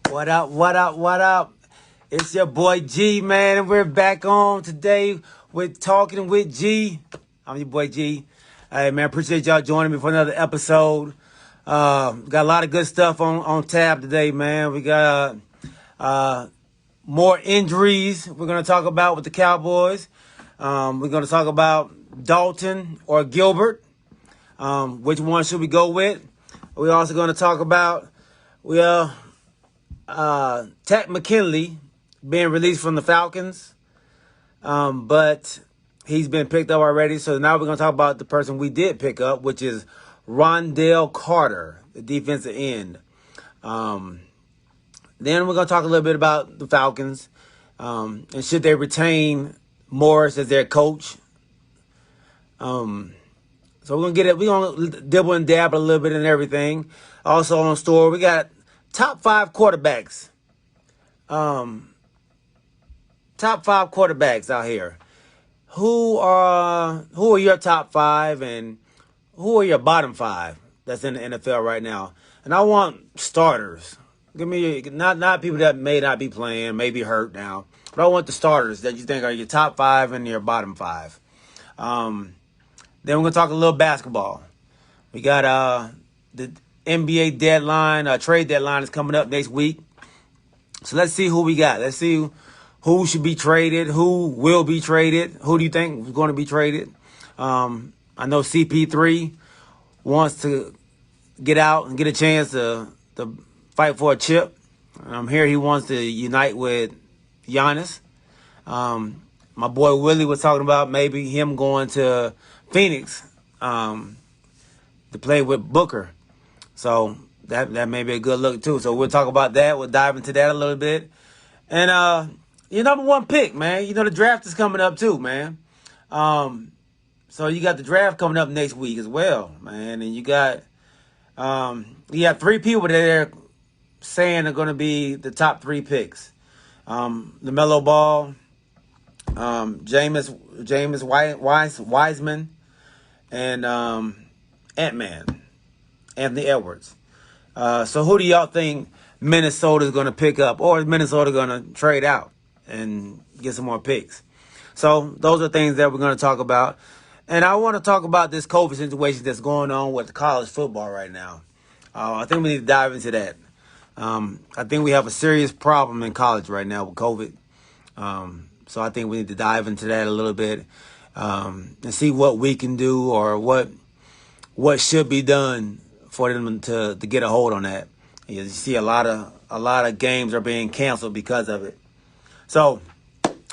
What up, what up, what up? It's your boy G, man, and we're back on today with Talking with G. I'm your boy G. Hey, man, appreciate y'all joining me for another episode. Got a lot of good stuff on tab today, man. We got more injuries we're going to talk about with the Cowboys. We're going to talk about Dalton or Gilbert. Which one should we go with? We're also going to talk about, Ted McKinley being released from the Falcons, but he's been picked up already. So now we're going to talk about the person we did pick up, which is Rondell Carter, the defensive end. Then we're going to talk a little bit about the Falcons, and should they retain Morris as their coach. So we're going to dibble and dabble a little bit in everything. Also on store, we got top 5 quarterbacks. Top 5 quarterbacks out here. Who are your top 5 and who are your bottom 5 that's in the NFL right now? And I want starters. Give me not people that may not be playing, may be hurt now. But I want the starters that you think are your top 5 and your bottom 5. Then we're going to talk a little basketball. We got the NBA deadline, trade deadline is coming up next week. So let's see who we got. Let's see who should be traded, who will be traded. Who do you think is going to be traded? I know CP3 wants to get out and get a chance to fight for a chip. Here he wants to unite with Giannis. My boy Willie was talking about maybe him going to Phoenix to play with Booker. So that may be a good look too. So we'll talk about that. We'll dive into that a little bit. And your number 1 pick, man. You know the draft is coming up too, man. So you got the draft coming up next week as well, man. And you have 3 people that they're saying are going to be the top 3 picks. LaMelo Ball, James Wiseman, and Ant-Man, Anthony Edwards. So who do y'all think Minnesota's going to pick up, or is Minnesota going to trade out and get some more picks? So those are things that we're going to talk about. And I want to talk about this COVID situation that's going on with college football right now. I think we need to dive into that. I think we have a serious problem in college right now with COVID. So I think we need to dive into that a little bit and see what we can do or what should be done for them to get a hold on that. You see a lot of games are being canceled because of it. So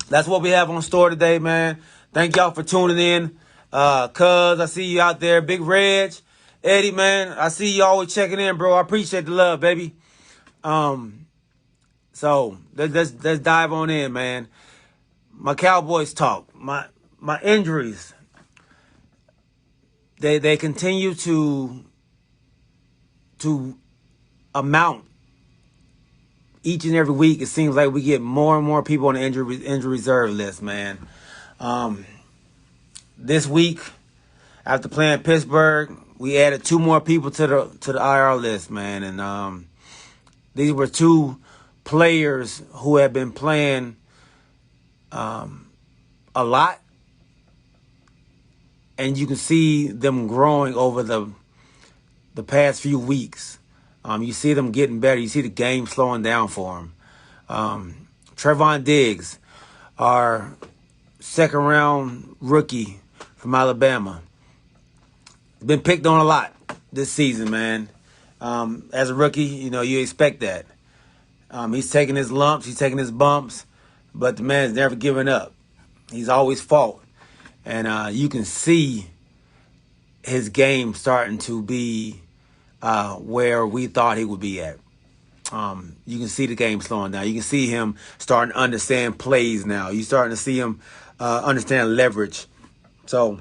that's what we have on store today, man. Thank y'all for tuning in. Cuz, I see you out there. Big Reg, Eddie, man. I see you always checking in, bro. I appreciate the love, baby. So let's dive on in, man. My Cowboys talk. My injuries. They continue to amount each and every week. It seems like we get more and more people on the injury reserve list, man. This week, after playing Pittsburgh, we added 2 more people to the IR list, man. And these were 2 players who have been playing a lot, and you can see them growing over the past few weeks. You see them getting better. You see the game slowing down for them. Trevon Diggs, our second-round rookie from Alabama, been picked on a lot this season, man. As a rookie, you expect that. He's taking his lumps, he's taking his bumps, but the man's never given up. He's always fought. And you can see his game starting to be where we thought he would be at. You can see the game slowing down. You can see him starting to understand plays now. You're starting to see him understand leverage. So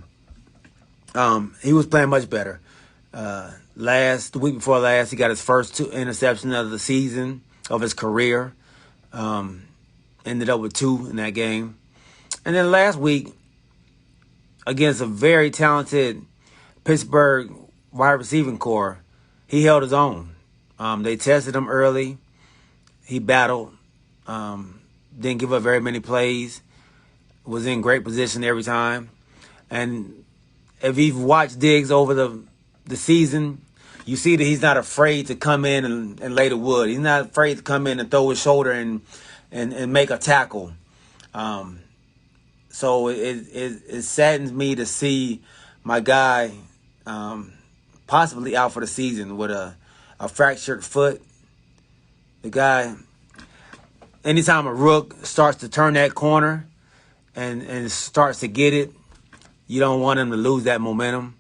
he was playing much better. The week before last, he got his first 2 interceptions of the season, of his career. Ended up with 2 in that game. And then last week, against a very talented Pittsburgh wide receiving core, he held his own. They tested him early. He battled, didn't give up very many plays, was in great position every time. And if you've watched Diggs over the season, you see that he's not afraid to come in and lay the wood. He's not afraid to come in and throw his shoulder and make a tackle. So it saddens me to see my guy possibly out for the season with a fractured foot. The guy, anytime a rook starts to turn that corner and starts to get it, you don't want him to lose that momentum.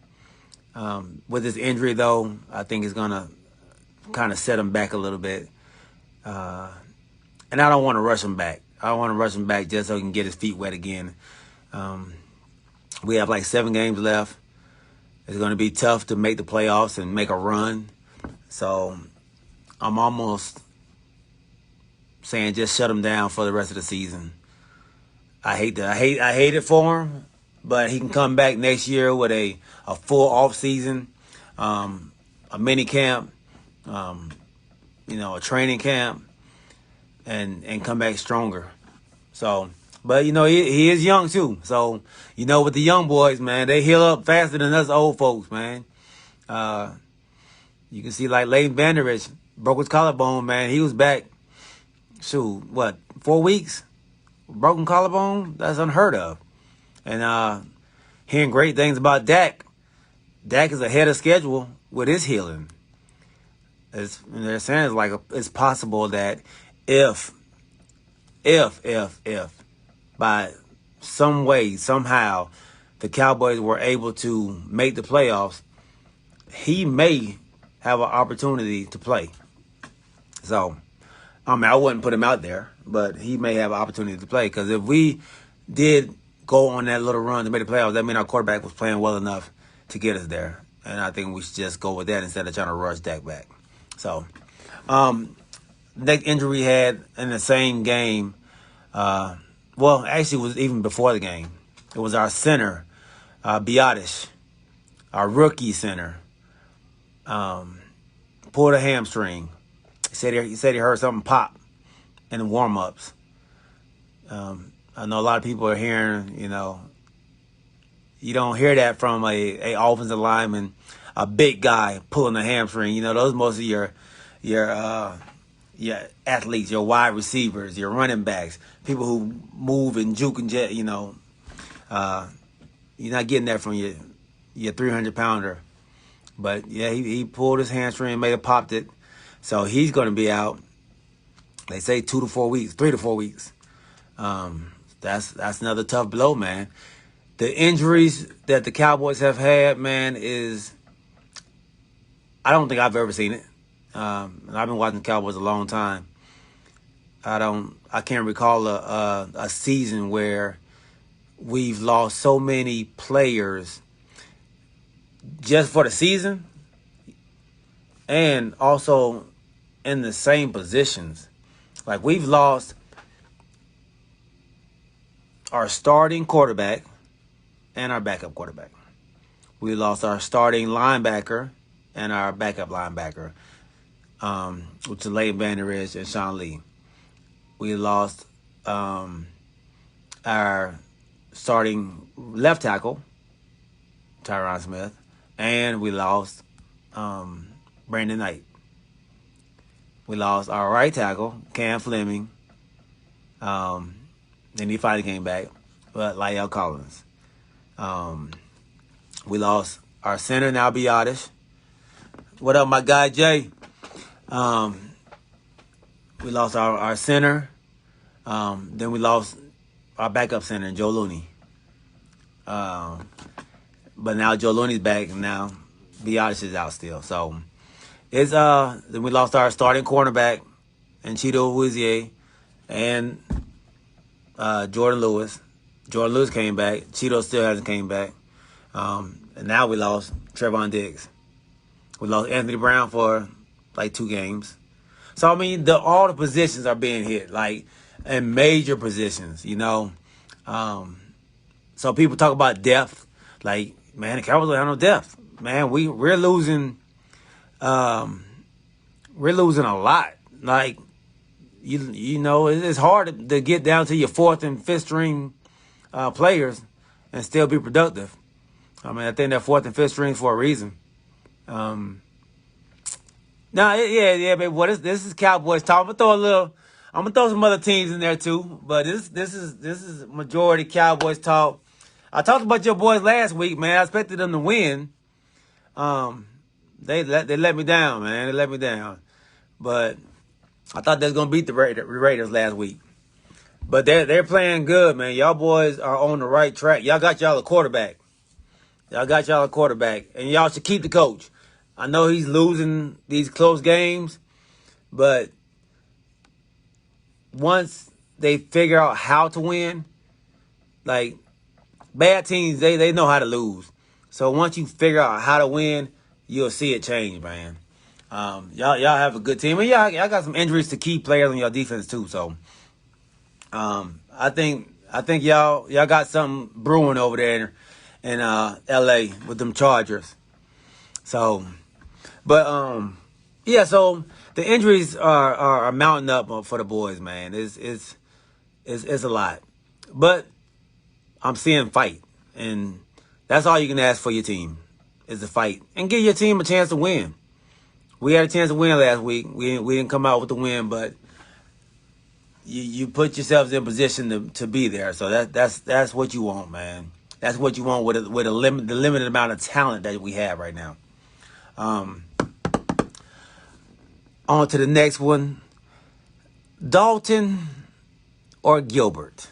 With his injury, though, I think it's going to kind of set him back a little bit. And I don't want to rush him back. I don't want to rush him back just so he can get his feet wet again. We have like 7 games left. It's going to be tough to make the playoffs and make a run. So I'm almost saying just shut him down for the rest of the season. I hate it for him, but he can come back next year with a full off season, a mini camp, a training camp, and come back stronger. So, but he is young too. So, with the young boys, man, they heal up faster than us old folks, man. You can see like Leighton Vanderich broke his collarbone, man. He was back, 4 weeks? Broken collarbone? That's unheard of. And hearing great things about Dak. Dak is ahead of schedule with his healing. They're saying it's possible that if by some way, somehow, the Cowboys were able to make the playoffs, he may have an opportunity to play. So, I wouldn't put him out there, but he may have an opportunity to play. Because if we did go on that little run to make the playoffs, that means our quarterback was playing well enough to get us there. And I think we should just go with that instead of trying to rush Dak back. So, next injury we had in the same game, actually it was even before the game. It was our center, Biotish, our rookie center, pulled a hamstring. He said he heard something pop in the warm-ups. I know a lot of people are hearing, you don't hear that from a offensive lineman, a big guy pulling a hamstring. Those most of your athletes, your wide receivers, your running backs, people who move and juke and jet. You're not getting that from your 300-pounder. But yeah, he pulled his hamstring, popped it, so he's going to be out. They say 3 to 4 weeks. That's another tough blow, man. The injuries that the Cowboys have had, man, I don't think I've ever seen it. And I've been watching the Cowboys a long time. I can't recall a season where we've lost so many players just for the season and also in the same positions. Like, we've lost our starting quarterback and our backup quarterback. We lost our starting linebacker and our backup linebacker, which is Leighton Vanderich and Sean Lee. We lost our starting left tackle, Tyron Smith, and we lost Brandon Knight. We lost our right tackle, Cam Fleming. Then he finally came back, but La'el Collins. We lost our center, now Biotish. What up, my guy, Jay? We lost our center. Then we lost our backup center, Joe Looney. But now Joe Looney's back, and now Biotish is out still. So it's then we lost our starting cornerback, and Cheeto Awuzie, and Jordan Lewis. Jordan Lewis came back. Cheeto still hasn't came back. And now we lost Trevon Diggs. We lost Anthony Brown for like 2 games. So, I mean, all the positions are being hit, like, in major positions, So people talk about depth. Like, man, the Cowboys don't have no depth. Man, we're losing a lot. Like, you know it's hard to get down to your fourth and fifth string players and still be productive. I mean, I think they're fourth and fifth strings for a reason. Um, yeah, baby. Boy, this is Cowboys talk. I'm gonna throw some other teams in there too, but this is majority Cowboys talk. I talked about your boys last week, man. I expected them to win. Um, they let me down, man. They let me down, but I thought they was gonna beat the Raiders last week. But they're playing good, man. Y'all boys are on the right track. Y'all got y'all a quarterback. And y'all should keep the coach. I know he's losing these close games, but once they figure out how to win, like bad teams, they know how to lose. So once you figure out how to win, you'll see it change, man. Y'all have a good team, and y'all got some injuries to key players on your defense too. So I think y'all got something brewing over there in L.A. with them Chargers. So, but yeah. So the injuries are mounting up for the boys, man. It's a lot, but I'm seeing fight, and that's all you can ask for your team is to fight and give your team a chance to win. We had a chance to win last week. We didn't come out with the win, but you put yourselves in position to be there. So that's what you want, man. That's what you want with the limited amount of talent that we have right now. On to the next one. Dalton or Gilbert.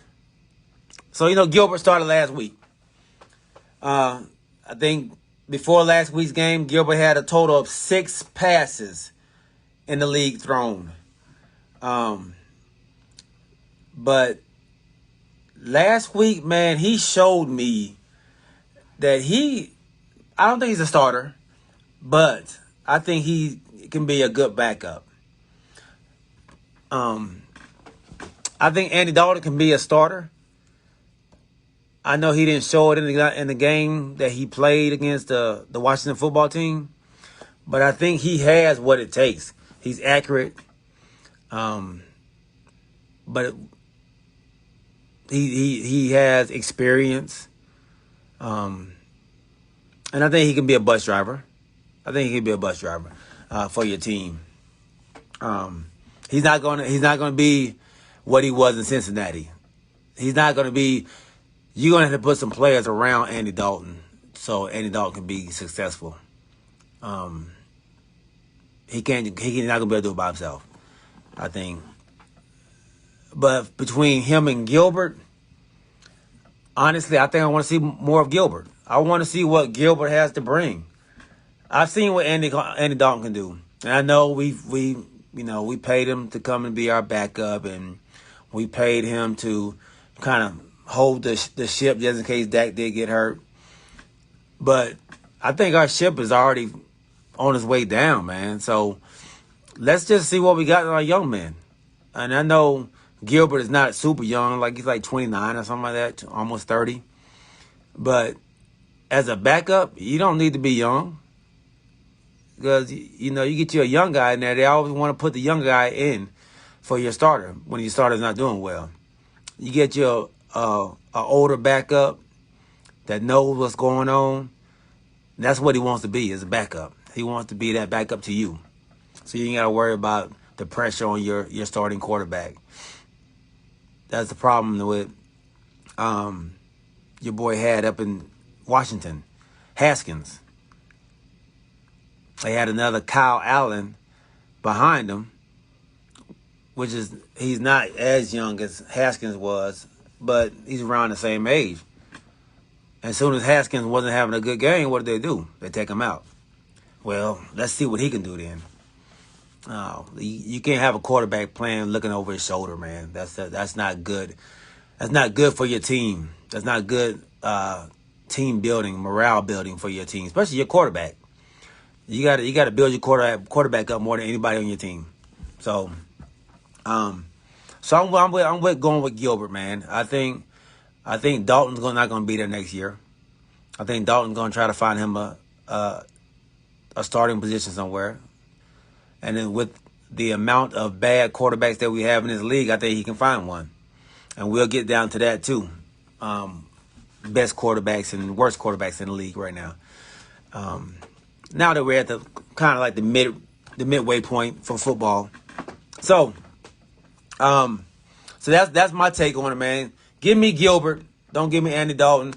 So, Gilbert started last week. I think before last week's game, Gilbert had a total of 6 passes in the league thrown. But last week, man, he showed me that I don't think he's a starter, but I think he can be a good backup. I think Andy Dalton can be a starter. I know he didn't show it in the game that he played against the Washington football team, but I think he has what it takes. He's accurate, but he has experience, and I think he can be a bus driver. For your team. He's not gonna be what he was in Cincinnati. He's not gonna be. You're gonna have to put some players around Andy Dalton so Andy Dalton can be successful. He's not gonna be able to do it by himself, I think. But between him and Gilbert, honestly, I think I want to see more of Gilbert. I want to see what Gilbert has to bring. I've seen what Andy Dalton can do, and I know we paid him to come and be our backup, and we paid him to kind of hold the ship just in case Dak did get hurt. But I think our ship is already on its way down, man. So let's just see what we got in our young men. And I know Gilbert is not super young, like he's like 29 or something like that, almost 30. But as a backup, you don't need to be young. Because, you get you a young guy in there, they always want to put the young guy in for your starter when your starter's not doing well. You get your a older backup that knows what's going on. That's what he wants to be, is a backup. He wants to be that backup to you. So you ain't got to worry about the pressure on your starting quarterback. That's the problem with your boy had up in Washington, Haskins. They had another Kyle Allen behind him, he's not as young as Haskins was, but he's around the same age. As soon as Haskins wasn't having a good game, what did they do? They take him out. Well, let's see what he can do then. You can't have a quarterback playing looking over his shoulder, man. That's not good. That's not good for your team. That's not good team building, morale building for your team, especially your quarterback. You got to build your quarterback up more than anybody on your team. So, I'm with going with Gilbert, man. I think Dalton's not going to be there next year. I think Dalton's going to try to find him a starting position somewhere. And then with the amount of bad quarterbacks that we have in this league, I think he can find one. And we'll get down to that too. Best quarterbacks and worst quarterbacks in the league right now. Now that we're at the kind of like the midway point for football. So that's my take on it, man. Give me Gilbert. Don't give me Andy Dalton.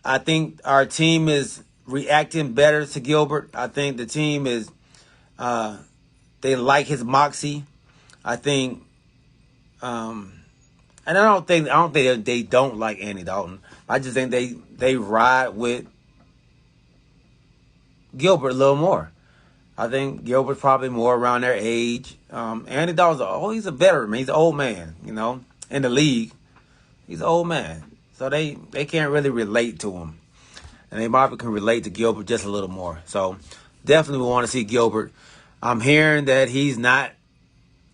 I think our team is reacting better to Gilbert. I think the team is they like his moxie. I think and I don't think they don't like Andy Dalton. I just think they ride with Gilbert a little more. I think Gilbert's probably more around their age. Andy Dalton's he's a veteran, man. He's an old man, in the league. He's an old man. So they can't really relate to him. And they probably can relate to Gilbert just a little more. So definitely we want to see Gilbert. I'm hearing that he's not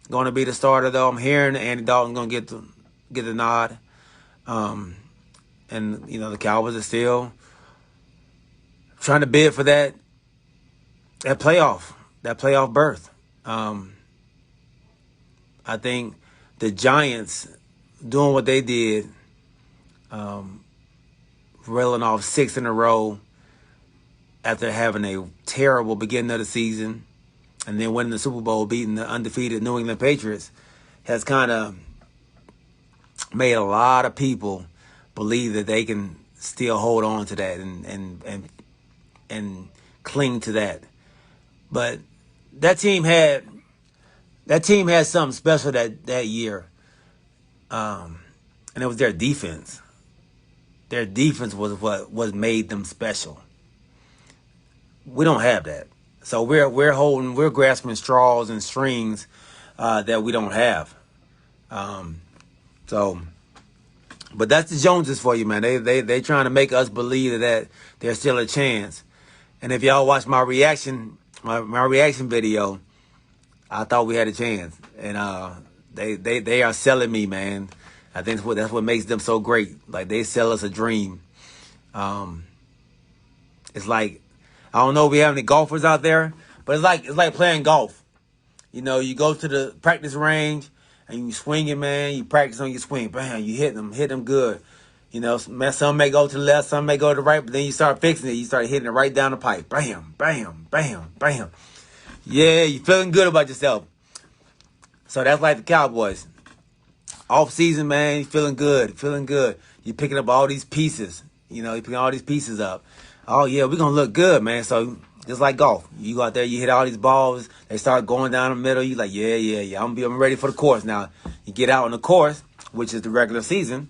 going to be the starter, though. I'm hearing that Andy Dalton's going to get the nod. And, the Cowboys are still trying to bid for that playoff berth. I think the Giants doing what they did, railing off 6 in a row after having a terrible beginning of the season and then winning the Super Bowl, beating the undefeated New England Patriots, has kind of made a lot of people believe that they can still hold on to that and cling to that. But that team had something special that year, and it was their defense. Their defense was what made them special. We don't have that, so we're grasping straws and strings that we don't have. But that's the Joneses for you, man. They trying to make us believe that there's still a chance. And if y'all watch my reaction video, I thought we had a chance, and they are selling me, man. I think that's what makes them so great. Like, they sell us a dream. It's like, I don't know if we have any golfers out there, but it's like playing golf. You go to the practice range and you swing it, man. You practice on your swing, bam, you hit them good. Some may go to the left, some may go to the right, but then you start fixing it. You start hitting it right down the pipe. Bam, bam, bam, bam. Yeah, you feeling good about yourself. So that's like the Cowboys. Off season, man, you feeling good. You're picking up all these pieces. You're picking all these pieces up. Oh, yeah, we're going to look good, man. So just like golf. You go out there, you hit all these balls. They start going down the middle. You like, yeah. I'm ready for the course. Now, you get out on the course, which is the regular season.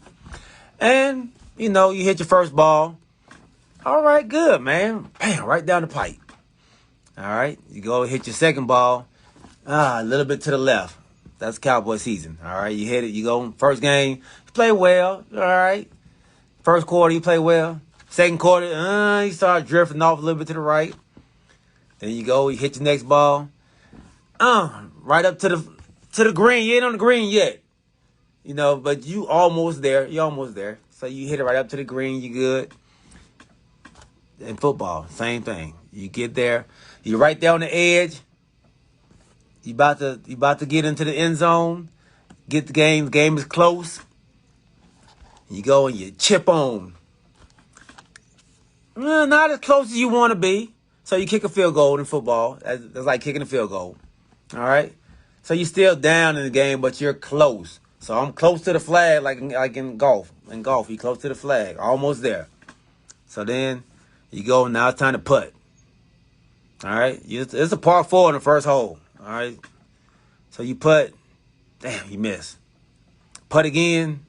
And, you hit your first ball. All right, good, man. Bam, right down the pipe. All right, you go hit your second ball. A little bit to the left. That's Cowboy season. All right, you hit it. You go first game, you play well. All right. First quarter, you play well. Second quarter, you start drifting off a little bit to the right. Then you hit your next ball. Right up to the green. You ain't on the green yet. But you almost there. You're almost there. So you hit it right up to the green. You good. In football, same thing. You get there. You're right there on the edge. You about to get into the end zone. Get the game. The game is close. You go and you chip on. Not as close as you want to be. So you kick a field goal in football. That's like kicking a field goal. All right? So you're still down in the game, but you're close. So I'm close to the flag like in golf. In golf, you're close to the flag. Almost there. So then you go, now it's time to putt. All right? It's a par 4 in the first hole. All right? So you putt. Damn, you miss. Putt again.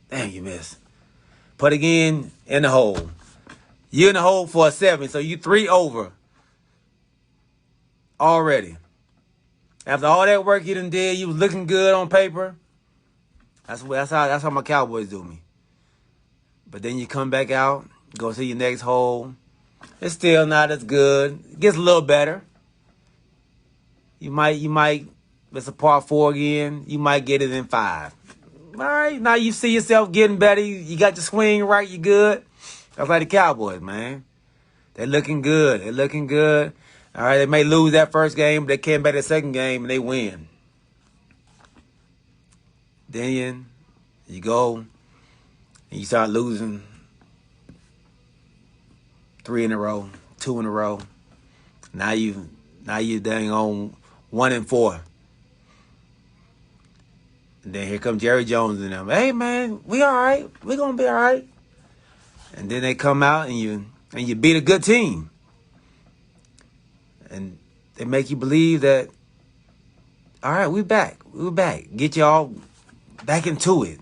Damn, you miss. Putt again in the hole. You're in the hole for a 7, so you 3 over already. After all that work you done did, you was looking good on paper. That's how my Cowboys do me. But then you come back out, go to your next hole. It's still not as good. It gets a little better. You might. It's a par 4 again. You might get it in 5. All right, now you see yourself getting better. You got your swing right. You good. That's like the Cowboys, man. They're looking good. All right, they may lose that first game, but they came back the second game and they win. Then you go and you start losing 3 in a row, 2 in a row. Now you dang on 1-4. And then here comes Jerry Jones and them. Hey man, we all right. We gonna be all right. And then they come out and you beat a good team. And they make you believe that, all right, we're back. We're back. Get y'all back into it.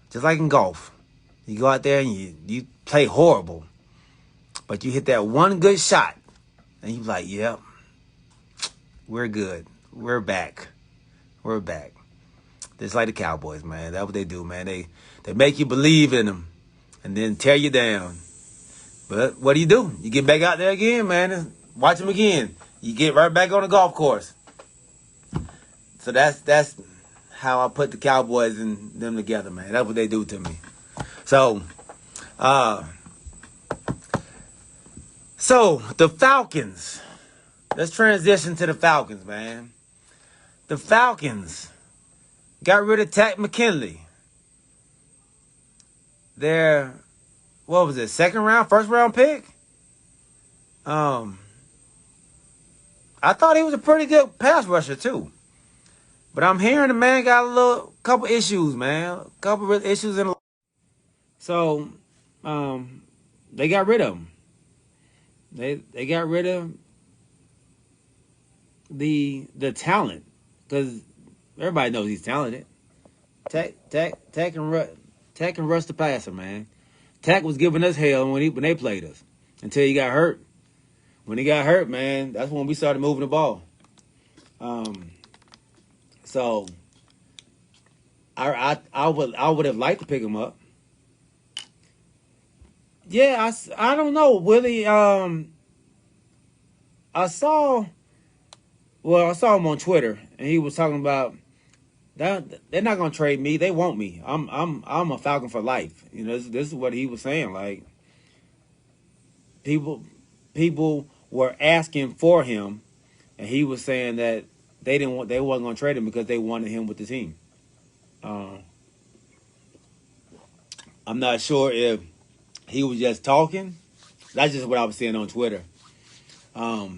Just like in golf. You go out there and you play horrible. But you hit that one good shot. And you're like, yep, we're good. We're back. We're back. Just like the Cowboys, man. That's what they do, man. They make you believe in them and then tear you down. But what do? You get back out there again, man, and watch them again. You get right back on the golf course. So that's how I put the Cowboys and them together, man. That's what they do to me. So the Falcons. Let's transition to the Falcons, man. The Falcons got rid of Takk McKinley. Their, what was it, first round pick? I thought he was a pretty good pass rusher too. But I'm hearing the man got a couple issues, man. A couple of issues in. So, they got rid of him. They got rid of the talent, because everybody knows he's talented. Takk can rush the passer, man. Takk was giving us hell when they played us until he got hurt. When he got hurt, man, that's when we started moving the ball. So I would have liked to pick him up. Yeah, I don't know, Willie. I saw him on Twitter, and he was talking about that they're not gonna trade me. They want me. I'm a Falcon for life. You know, this is what he was saying. Like, people were asking for him, and he was saying that they wasn't gonna trade him because they wanted him with the team. I'm not sure if he was just talking. That's just what I was seeing on Twitter. But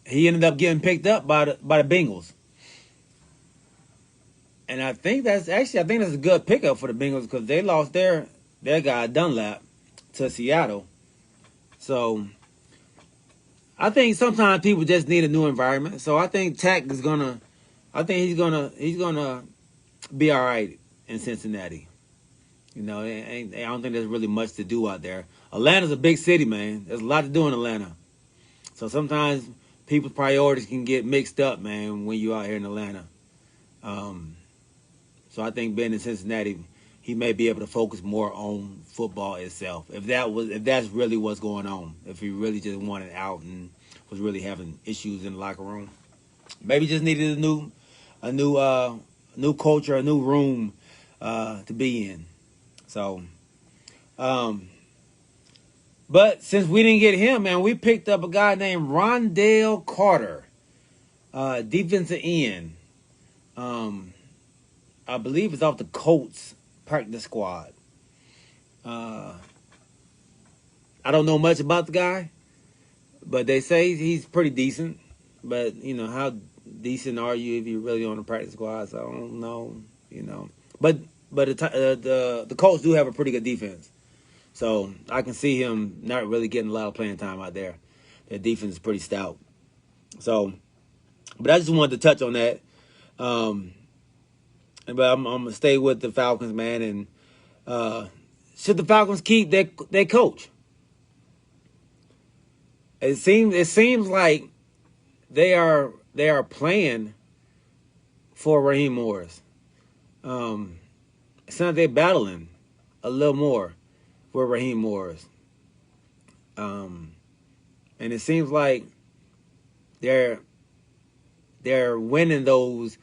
he ended up getting picked up by the Bengals. And I think that's a good pickup for the Bengals, because they lost their guy Dunlap to Seattle. So I think sometimes people just need a new environment. So I think Takk is gonna he's gonna be all right in Cincinnati. You know, I don't think there's really much to do out there. Atlanta's a big city, man. There's a lot to do in Atlanta. So sometimes people's priorities can get mixed up, man, when you're out here in Atlanta. So I think being in Cincinnati, he may be able to focus more on football itself. If that's really what's going on. If he really just wanted out and was really having issues in the locker room, maybe just needed a new culture, a new room to be in. So, but since we didn't get him, man, we picked up a guy named Rondale Carter, defensive end. I believe it's off the Colts practice squad. I don't know much about the guy, but they say he's pretty decent. But, you know, how decent are you if you're really on the practice squad? So I don't know, you know. But the Colts do have a pretty good defense. So I can see him not really getting a lot of playing time out there. Their defense is pretty stout. So, but I just wanted to touch on that. But I'm going to stay with the Falcons, man. And should the Falcons keep their coach? It seems like they are playing for Raheem Morris. It sounds like they're battling a little more for Raheem Morris. And it seems like they're winning those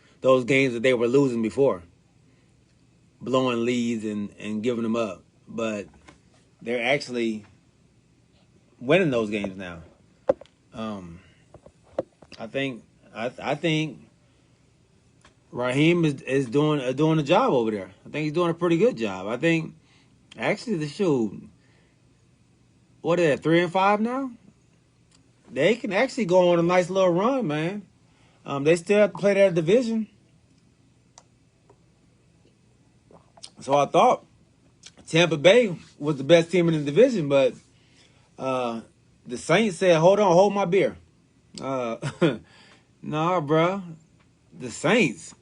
games that they were losing before, blowing leads and giving them up. But they're actually winning those games now. Um, I think Raheem is doing a job over there. I think he's doing a pretty good job. I think actually the shoe, what are they, 3-5 now? They can actually go on a nice little run, man. They still have to play that division. So I thought Tampa Bay was the best team in the division, but the Saints said, "Hold on, hold my beer." Uh, nah, bro. The Saints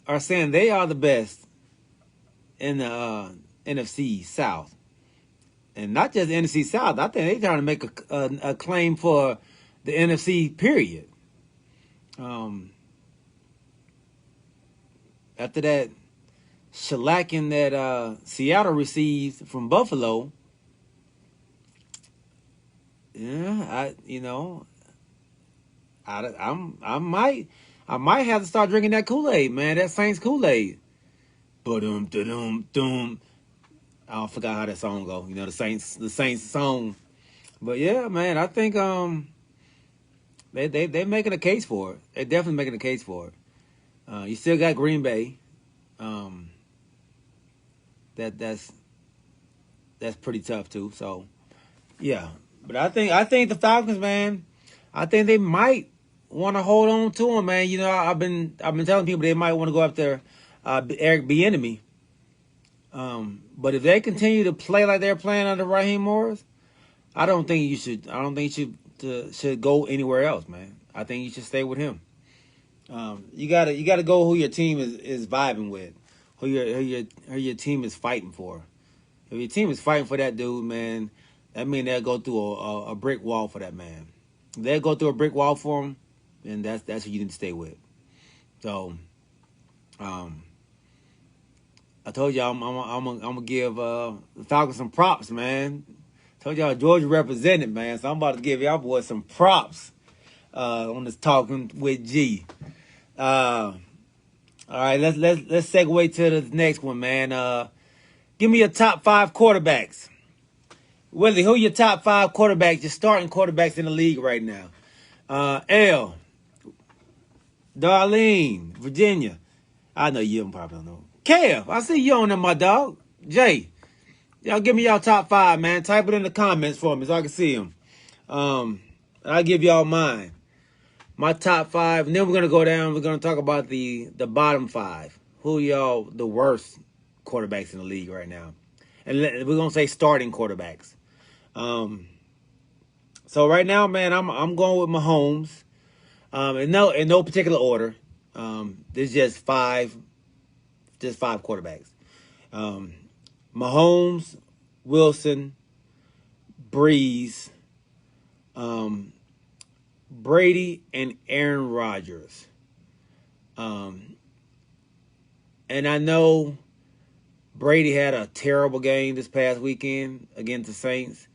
are saying they are the best in the NFC South, and not just the NFC South. I think they're trying to make a claim for the NFC. Period. Um, After that shellacking that Seattle received from Buffalo, yeah, I might have to start drinking that Kool-Aid, man. That Saints Kool-Aid. Ba-dum. I forgot how that song go. The Saints song. But yeah, man, I think they're making a case for it. They're definitely making a case for it. You still got Green Bay. Um, that's pretty tough too. So yeah, but I think the Falcons, man. I think they might want to hold on to him, man. I've been telling people they might want to go after Eric Bieniemy. But if they continue to play like they're playing under Raheem Morris, I don't think you should. I don't think you should go anywhere else, man. I think you should stay with him. You gotta go who your team is vibing with, who your team is fighting for. If your team is fighting for that dude, man, that means they'll go through a brick wall for that man. If they'll go through a brick wall for him, then that's who you need to stay with. So, I told y'all I'm gonna give the Falcons some props, man. Told y'all Georgia represented, man. So I'm about to give y'all boys some props on this talking with G. All right, let's segue to the next one, man. Give me your top 5 quarterbacks. Willie, who are your top 5 quarterbacks, your starting quarterbacks in the league right now? L, Darlene, Virginia. I know you probably don't know. Kev, I see you on there, my dog. Jay, y'all give me y'all top 5, man. Type it in the comments for me so I can see them. I'll give y'all mine. My top 5, and then we're gonna go down. We're gonna talk about the bottom 5. Who y'all the worst quarterbacks in the league right now, and we're gonna say starting quarterbacks. So right now, man, I'm going with Mahomes. In no particular order. There's just five quarterbacks. Mahomes, Wilson, Breeze, Brady, and Aaron Rodgers. And I know Brady had a terrible game this past weekend against the Saints,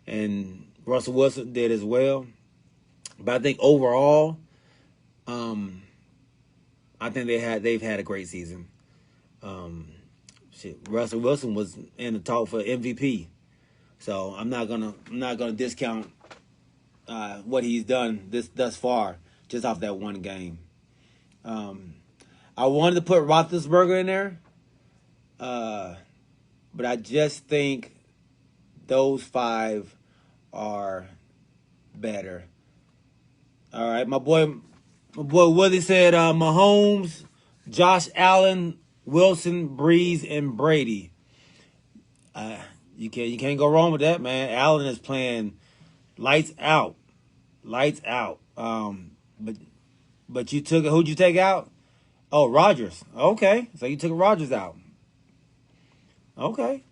and Russell Wilson did as well. But I think overall, I think they've had a great season. Russell Wilson was in the talk for MVP, so I'm not gonna discount what he's done thus far just off that one game. I wanted to put Roethlisberger in there, but I just think those 5 are better. All right, my boy Willie said Mahomes, Josh Allen, Wilson, Breeze, and Brady. You can't go wrong with that, man. Allen is playing lights out. But who'd you take out? Oh, Rodgers. Okay, so you took Rodgers out. Okay,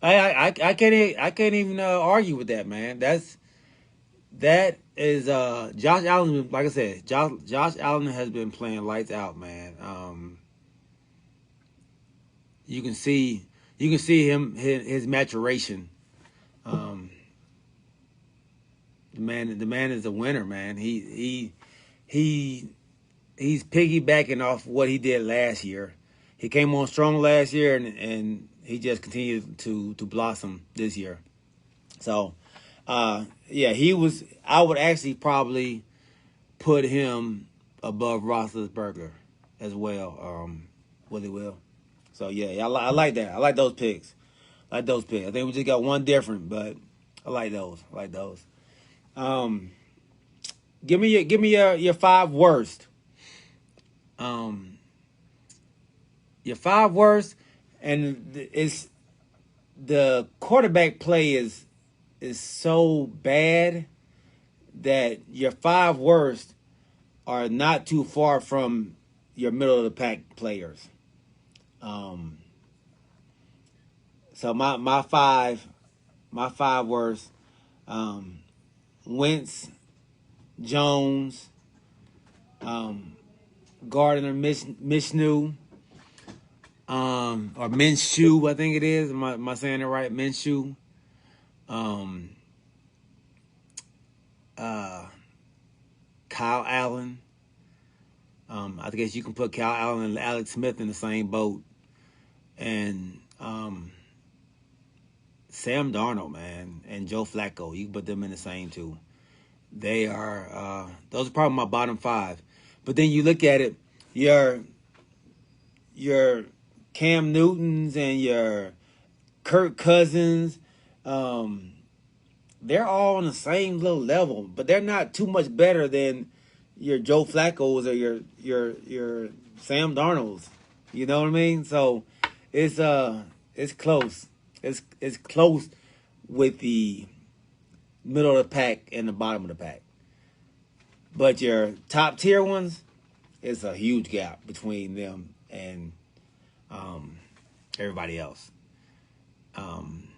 I can't even argue with that, man. That is Josh Allen. Like I said, Josh Allen has been playing lights out, man. You can see him his maturation. The man is a winner, man. He's piggybacking off what he did last year. He came on strong last year, and he just continued to blossom this year. So, yeah, he was. I would actually probably put him above Roethlisberger as well. Willie Will. So yeah, I like that. I like those picks. I like those picks. I think we just got one different, but I like those. I like those. Um, give me your five worst. Um, your five worst, and it's the quarterback play is so bad that your five worst are not too far from your middle of the pack players. Um, so my five worst: um, Wentz, Jones, um, Gardner, Mishnu, or Minshew, I think it is. Am I saying it right? Minshew. Um, uh, Kyle Allen. I guess you can put Kyle Allen and Alex Smith in the same boat. And Sam Darnold, man, and Joe Flacco, you can put them in the same too. They are those are probably my bottom five. But then you look at it, your Cam Newtons and your Kirk Cousins, they're all on the same little level, but they're not too much better than your Joe Flacco's or your Sam Darnold's. You know what I mean? So it's close. It's close with the middle of the pack and the bottom of the pack. But your top tier ones, it's a huge gap between them and everybody else. Um,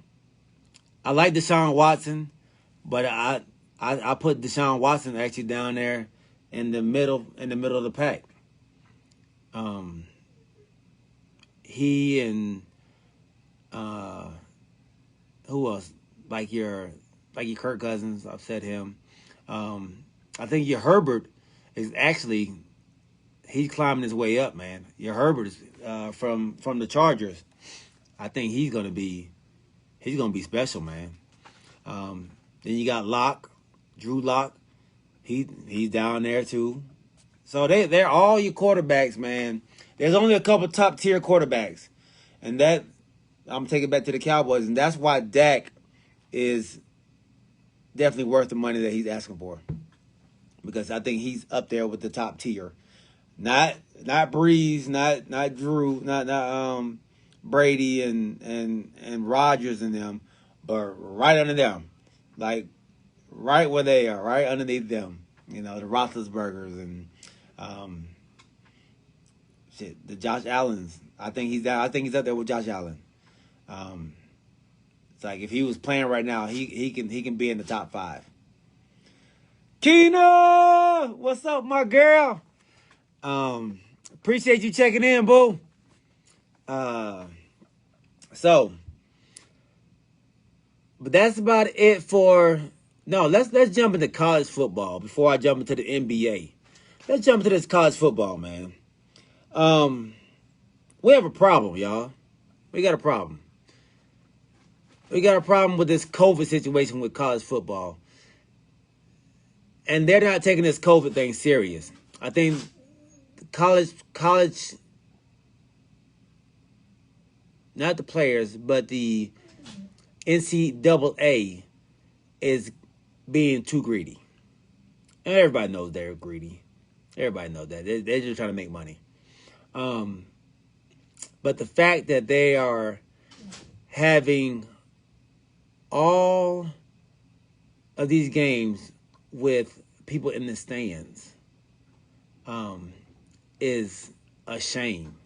I like Deshaun Watson, but I put Deshaun Watson actually down there in the middle of the pack. Um, he and who else? Like your Kirk Cousins, I've said him. I think your Herbert is actually he's climbing his way up, man. Your Herbert is from the Chargers. I think he's gonna be special, man. Then you got Locke, Drew Locke. He's down there too. So they're all your quarterbacks, man. There's only a couple top tier quarterbacks, and that I'm taking back to the Cowboys, and that's why Dak is definitely worth the money that he's asking for, because I think he's up there with the top tier. Not Breeze, not Drew, not Brady and Rodgers and them, but right under them, like right where they are, right underneath them. You know, the Roethlisbergers and um, the Josh Allens. I think he's down. I think he's up there with Josh Allen. Um, it's like if he was playing right now, he can be in the top five. Keena, what's up, my girl? Appreciate you checking in, boo. Uh, so, but that's about it for. No, let's jump into college football before I jump into the NBA. Let's jump into this college football, man. We have a problem, y'all. We got a problem. We got a problem with this COVID situation with college football. And they're not taking this COVID thing serious. I think college, not the players, but the NCAA is being too greedy. And everybody knows they're greedy. Everybody knows that. They're just trying to make money. But the fact that they are having all of these games with people in the stands is a shame.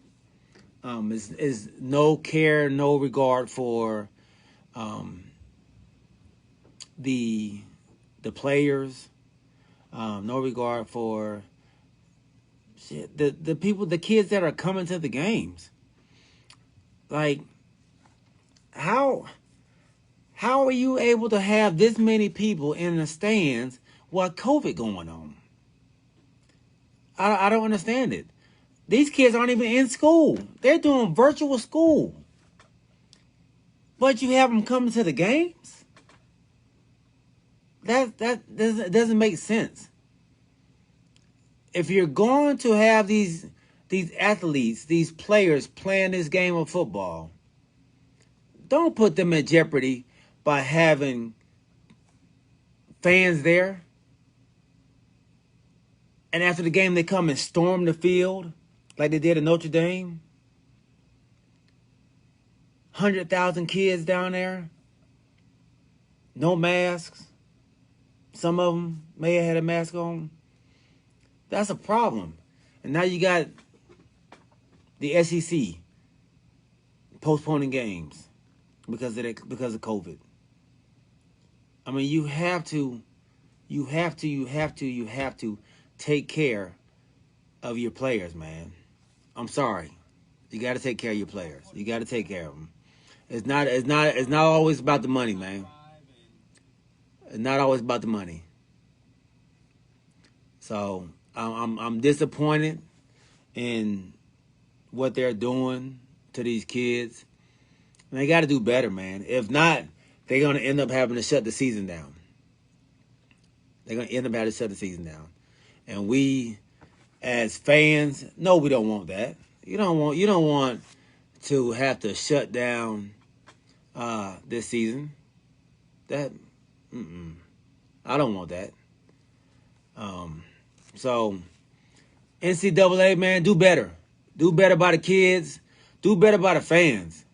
Is no care, no regard for the players, no regard for the people, the kids that are coming to the games. Like, how are you able to have this many people in the stands while COVID going on? I don't understand it. These kids aren't even in school. They're doing virtual school. But you have them coming to the games? doesn't make sense. If you're going to have these athletes, these players playing this game of football, don't put them in jeopardy by having fans there. And after the game, they come and storm the field like they did at Notre Dame. 100,000 kids down there. No masks. Some of them may have had a mask on. That's a problem. And now you got the SEC postponing games because of COVID. I mean, you have to take care of your players, man. I'm sorry. You got to take care of your players. You got to take care of them. It's not always about the money, man. It's not always about the money. So I'm disappointed in what they're doing to these kids. And they got to do better, man. If not, they're going to end up having to shut the season down. They're going to end up having to shut the season down. And we, as fans, no, we don't want that. You don't want to have to shut down this season. I don't want that. So NCAA, man, do better. Do better by the kids. Do better by the fans.